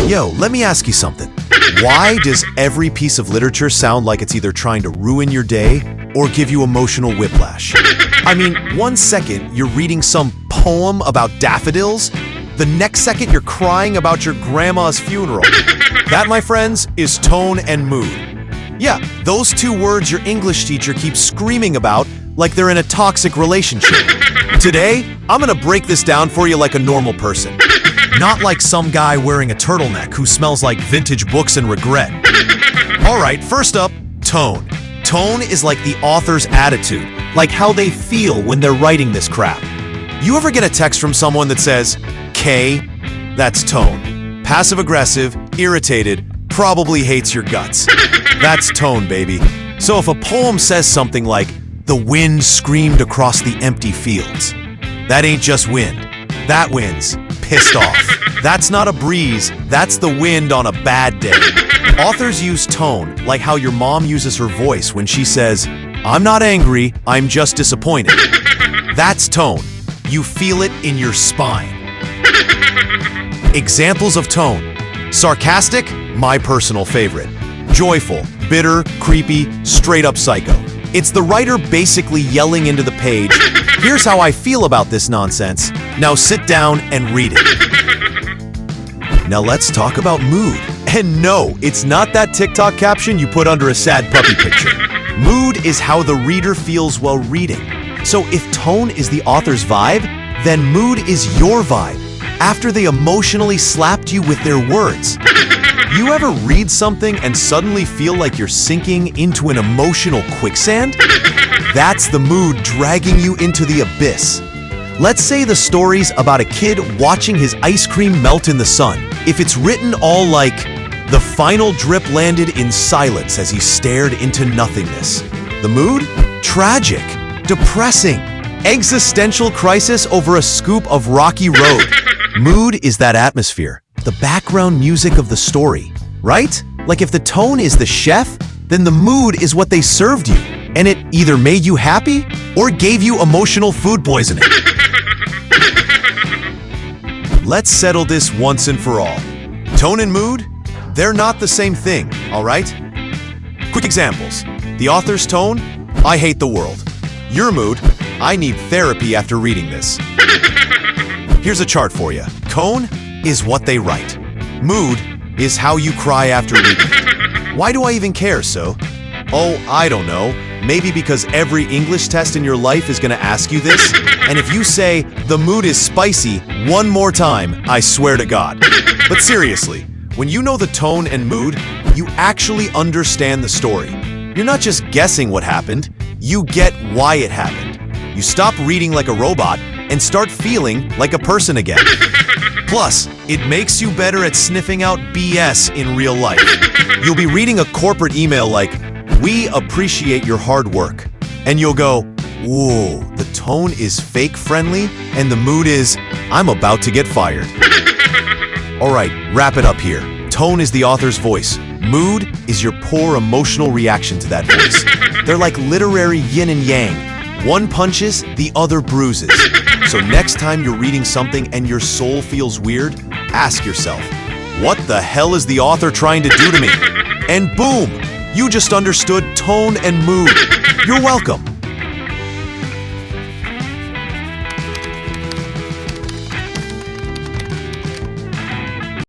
Yo, let me ask you something. Why does every piece of literature sound like it's either trying to ruin your day or give you emotional whiplash? I mean, 1 second you're reading some poem about daffodils, the next second you're crying about your grandma's funeral. That, my friends, is tone and mood. Yeah, those 2 words your English teacher keeps screaming about like they're in a toxic relationship. Today, I'm gonna break this down for you like a normal person. Not like some guy wearing a turtleneck who smells like vintage books and regret. All right, first up, tone. Tone is like the author's attitude, like how they feel when they're writing this crap. You ever get a text from someone that says, K? That's tone. Passive-aggressive, irritated, probably hates your guts. That's tone, baby. So if a poem says something like, the wind screamed across the empty fields, that ain't just wind. That wind's pissed off. That's not a breeze, that's the wind on a bad day. Authors use tone like how your mom uses her voice when she says, I'm not angry, I'm just disappointed. That's tone. You feel it in your spine. Examples of tone. Sarcastic, my personal favorite. Joyful, bitter, creepy, straight up psycho. It's the writer basically yelling into the page, here's how I feel about this nonsense. Now sit down and read it. Now let's talk about mood. And no, it's not that TikTok caption you put under a sad puppy picture. Mood is how the reader feels while reading. So if tone is the author's vibe, then mood is your vibe after they emotionally slapped you with their words. You ever read something and suddenly feel like you're sinking into an emotional quicksand? That's the mood dragging you into the abyss. Let's say the story's about a kid watching his ice cream melt in the sun. If it's written all like, the final drip landed in silence as he stared into nothingness. The mood? Tragic, depressing, existential crisis over a scoop of rocky road. Mood is that atmosphere, the background music of the story, right? Like if the tone is the chef, then the mood is what they served you, and it either made you happy or gave you emotional food poisoning. Let's settle this once and for all. Tone and mood, they're not the same thing, all right? Quick examples. The author's tone, I hate the world. Your mood, I need therapy after reading this. Here's a chart for you. Tone is what they write. Mood is how you cry after reading it. Why do I even care, so? Oh, I don't know. Maybe because every English test in your life is gonna ask you this, and if you say, the mood is spicy, one more time, I swear to God. But seriously, when you know the tone and mood, you actually understand the story. You're not just guessing what happened, you get why it happened. You stop reading like a robot and start feeling like a person again. Plus, it makes you better at sniffing out BS in real life. You'll be reading a corporate email like, we appreciate your hard work. And you'll go, whoa, the tone is fake friendly and the mood is, I'm about to get fired. All right, wrap it up here. Tone is the author's voice. Mood is your poor emotional reaction to that voice. They're like literary yin and yang. One punches, the other bruises. So next time you're reading something and your soul feels weird, ask yourself, what the hell is the author trying to do to me? And boom, you just understood tone and mood. You're welcome.